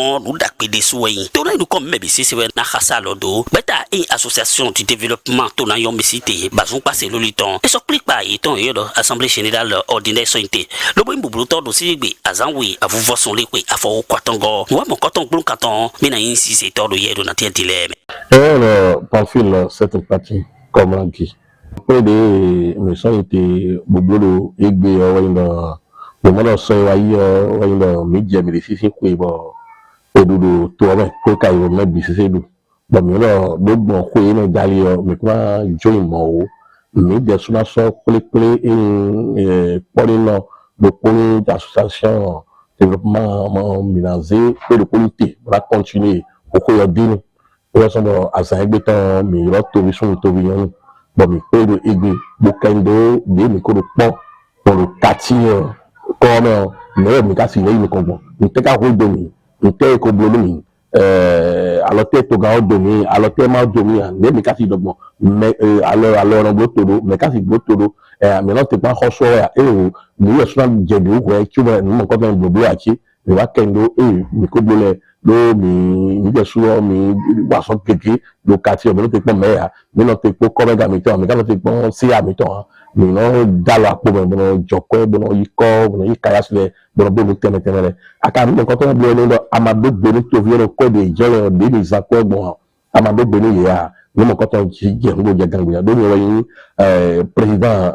non nous d'accueillir des soins tout nous comme mais c'est na khasa lodo beta une association du développement tout na yom cité bazon passer le temps et s'occupe pas et ton assemblée générale ordinaire sointé le bon boubouton aussi bi azanwi à vous voir son liquide à fort kwatongo wa mon coton blou canton mais na insi c'est tord de hier na tien dilemme Pamphile cette partie comme on dit après des maisons étaient boubolo egbe wayna le monde so wayna media medicine ko bo odudu to ame ko kai wo mebi se du bo mi lo gbogbo ko ina jali o mi kwa join mo o mi de suna so pele polino de poli d'association développement minazé et de politique va continuer au ko yodinu o so mo asa egbe tan mi ro to mi sun to bi yan bo mi pe do egbe bo kendo de mi ko do pon pour le quartier comme mais mi ka si le mi ko bon mi te ka ko do mi te ko blomi mi alors te to ga o do mi alors te ma do mi ne mi ka si do bon mais alors on bloto do mais ka si bloto do mais non te pas ko so ya mi yo so je do ko e chuba mi mo ko ben blobo achi mi wa kendo mi ko blole lo mi je so mi wa so keke do quartier mi no te pon me ya mi no te ko ga mi to mi ka no te pon si ya mi to mi no dalo apo me no joko no yiko no yikaya sile no bo mi teme aka mi ko to blo no amado gbeni to viero ko de jelo de ni zakwa gbon amado gbeni ya ni mo ko to ji je ngo je gangu ya do ni wayin président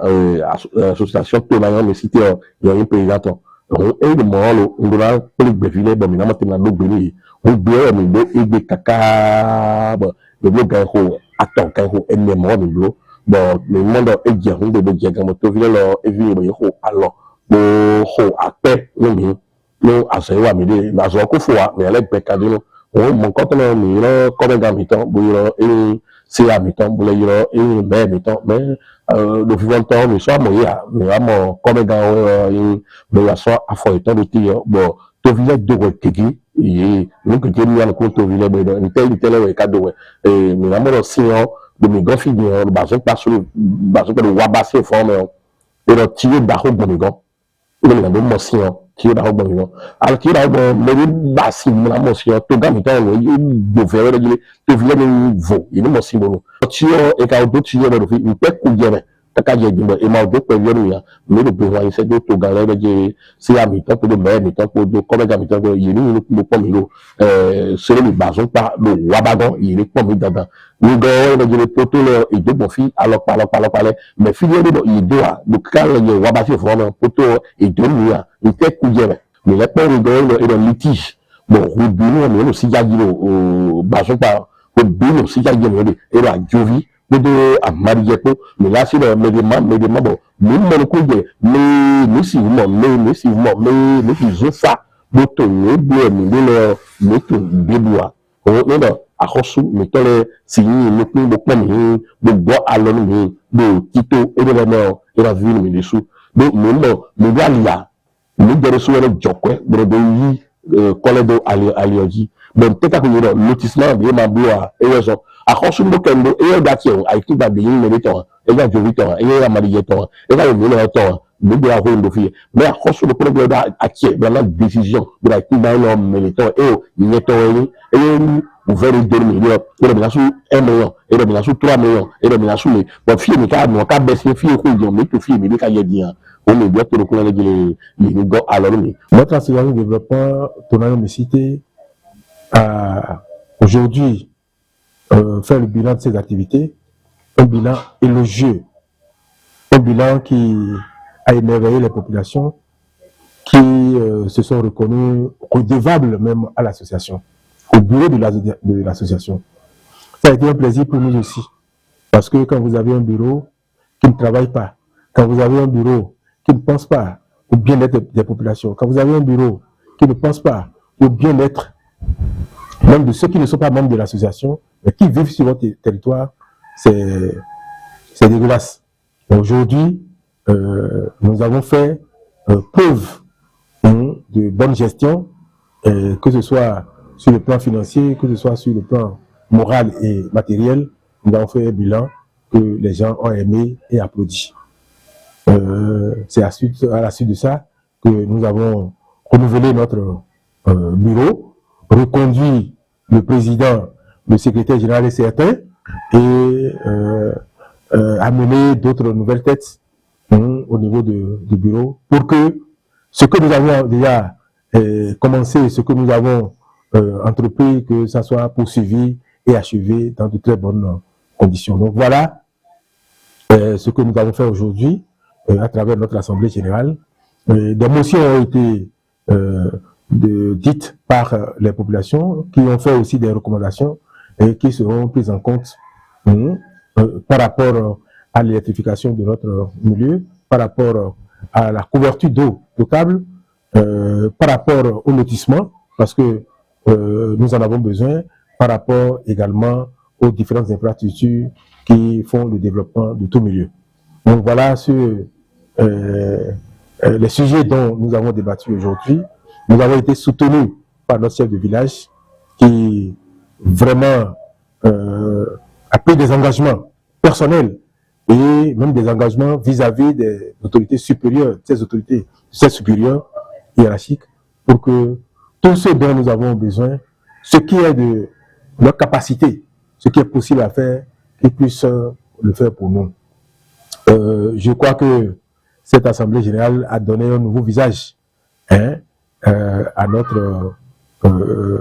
association to na yo mi cité yo yin président on e de mo lo ngura pele gbefile bo mi na mo te na do gbeni o gbe mi do egbe kaka bo le ga ho aton kan ho enne mo mi lo bon le monde est bien on de bien comme to vile lo e vi bo ho alo bo ho ape ni no asewa mi de na so ko fo wa me le pe kadino o mo ko to mi ro ko be ga mi ton bo ro si a mi ton bo le ro be mi ton mais le vivant ton mi so mo ya mi wa mo ko be ga be ya so afo ton de ti bo to vile do ko tigi yi ni ko je mi ya ko to vile be do ni tele we ka do we mi na mo ro si o de mi go fi ni o ba so pa so ba so pe wa ba se forme o ro ti o da ko bo mi go ile na do mo si o qui est dans le alors qui est dans le bassin la motion to ga mi tan wo do fere de to vile ni vo ini mo si mo ti o e ka do ti o do fi pe ku je be ta ka je jimbo e ma do pe yo ya mi do be wa ise do to ga le je si a mi tan ko do me mi tan ko do ko ga mi tan ko yi ni mo po mi lo se le bazon pa lo wa bagon yi ni po mi dadan ni go le je poto le e do bon fi alors pa mais fi le do yi do a do ka le je wa ba fi fo mo poto e do mi ya il fait couiller mais les peurs de dans litige bon rubino mais aussi jagino au baso pas rubino aussi jagino et la jovi de amarijepo mais là c'est le médicament bon même couiller mais si ils ça boto ne bleu mais to beboa on non akhosu mais tole si ni ko bo ni bo alon ni bo tito et la ville mais dessous donc me galia ni dere so wala jokwe brodo yi koledo alioji bon teka ko yoro lotissement de ma boa e yeso akhosu mo kendo e da ti o ai ti ba bi ni to e ga jovi to e ga mariye to e ga mi no to mi do ko ndo fi mais akhosu le problème da atie dans la décision de la ti ba no milito e o ni to e vous verrez 2 millions et le bilan 1 million et le bilan 3 millions et le bilan les bon fi mi ka no ka baisser fi ko yo mi to fi mi ka ye bien on est bien pour les alors notre association de développement Tonayo Cité a aujourd'hui fait le bilan de ses activités, un bilan élogieux, un bilan qui a émerveillé les populations qui se sont reconnues redevables même à l'association, au bureau de l'association. Ça a été un plaisir pour nous aussi, parce que quand vous avez un bureau qui ne travaille pas, quand vous avez un bureau qui ne pense pas au bien-être des populations, quand vous avez un bureau qui ne pense pas au bien-être même de ceux qui ne sont pas membres de l'association, mais qui vivent sur votre territoire, c'est dégueulasse. Aujourd'hui, nous avons fait preuve de bonne gestion, que ce soit sur le plan financier, que ce soit sur le plan moral et matériel. Nous avons fait un bilan que les gens ont aimé et applaudi. C'est à la suite de ça que nous avons renouvelé notre bureau reconduit le président, le secrétaire général est certain, et amener d'autres nouvelles têtes au niveau du bureau pour que ce que nous avons déjà commencé, ce que nous avons entrepris, que ça soit poursuivi et achevé dans de très bonnes conditions. Donc voilà ce que nous avons fait aujourd'hui à travers notre Assemblée générale. Des motions ont été dites par les populations qui ont fait aussi des recommandations et qui seront prises en compte par rapport à l'électrification de notre milieu, par rapport à la couverture d'eau potable, par rapport au lotissement, parce que nous en avons besoin, par rapport également aux différentes infrastructures qui font le développement de tout milieu. Donc voilà les sujets dont nous avons débattu aujourd'hui. Nous avons été soutenus par notre chef de village qui vraiment a pris des engagements personnels et même des engagements vis-à-vis des autorités supérieures, ces autorités supérieures hiérarchiques, pour que tout ce dont nous avons besoin, ce qui est de leur capacité, ce qui est possible à faire, qu'ils puissent le faire pour nous. Je crois que cette Assemblée générale a donné un nouveau visage à notre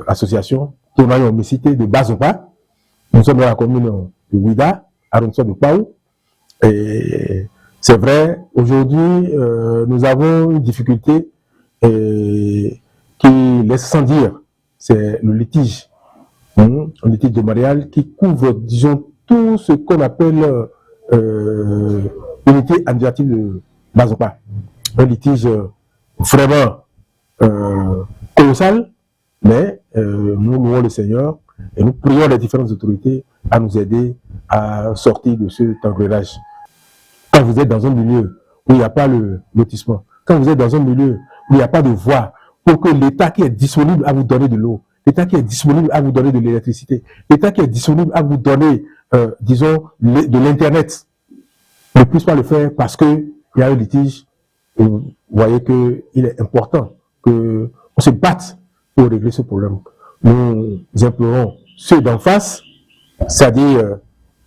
association Tonayon Mesité de Bazopa. Nous sommes dans la commune de Ouida, arrondissement de Paou. Et c'est vrai, aujourd'hui, nous avons une difficulté qui laisse sans dire, c'est le litige. Un litige de mariage qui couvre, disons, tout ce qu'on appelle unité administrative de Bazopa. Un litige vraiment colossal, mais nous louons le Seigneur et nous prions les différentes autorités à nous aider à sortir de ce engrenage. Quand vous êtes dans un milieu où il n'y a pas le lotissement, quand vous êtes dans un milieu où il n'y a pas de voie, pour que l'État qui est disponible à vous donner de l'eau, l'État qui est disponible à vous donner de l'électricité, l'État qui est disponible à vous donner, disons, de l'Internet, ne puisse pas le faire parce qu'il y a un litige. Et vous voyez qu'il est important qu'on se batte pour régler ce problème. Nous implorons ceux d'en face, c'est-à-dire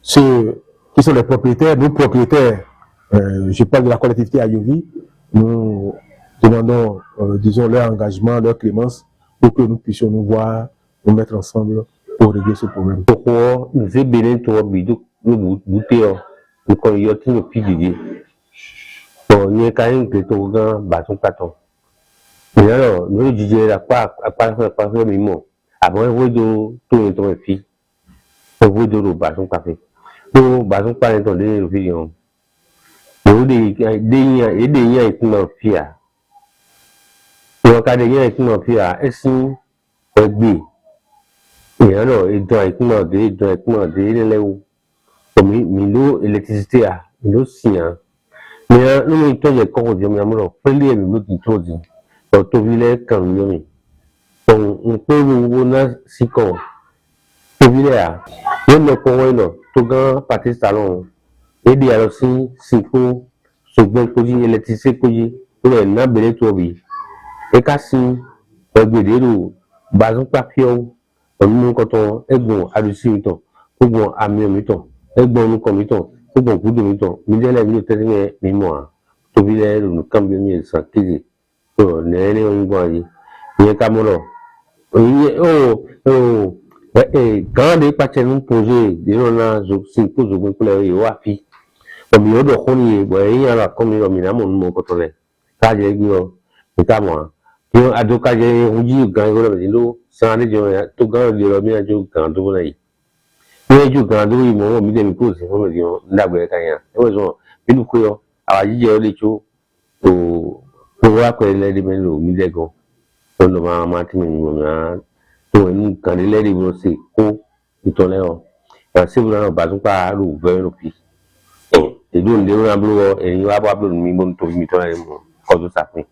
ceux qui sont les propriétaires, nos propriétaires, je parle de la collectivité Ayovi, nous demandons, disons, leur engagement, leur clémence, pour que nous puissions nous voir, nous mettre ensemble pour régler ce problème. Pourquoi nous avons béni toi, bidou, nous bouteillons, nous connaissons nos pieds. Bon, nous avons quand même que tout le monde bâton platon. Mais alors, nous disons à quoi faire mes mots. Avant, vous de tout le temps, fille. Vous de le bâton café. Nous, bâton pas entendre le fille. Nous, des liens qui n'ont fille. Nous, quand des liens qui n'ont fille, est-ce que B. Et alors, et dans les où. Comme nous, l'électricité, nous, si, mais nous, nous, tous les corps, nous, nous, nous, nous, Tovile Kanyomi. Donc, on peut nous voir si qu'on. Tovile a. Nous ne pouvons pas. Togan, parti salon. Et bien aussi, si faut, ce bon côté électricité côté, pour les nabelés tobi. Et cassi, on peut dire, bazon papillon, on quand on est bon à le simton, pour bon à mieux miton, est bon nous comme miton, pour bon coup de miton, milliers de terminer, mémoire. Tovile, nous cambions sans qu'ils nene ongwani ye kamolo quand les patients posé disons là je suis pour je peux les wapi comme yo do khoni boy ya la comme yo mina mon ko tole ka je yo notamment yo adoka je uji gan yo le lo san ni jo to gan le lo mi ajo gan do na yi ye ju gan do yi mo mi de mi ko se fo mi yo ndagbe kan ya e wo so bi nu ko yo awa ji je o le cho o wa ko le di melo mi de go to lo ma ti mi mo na to ni kan le di bro se ko itole o ya se bro na ba tun pa ru ve ru pi e do nde ru na bro e yin wa ba bro mi mo to mi to le mo ko do sa pin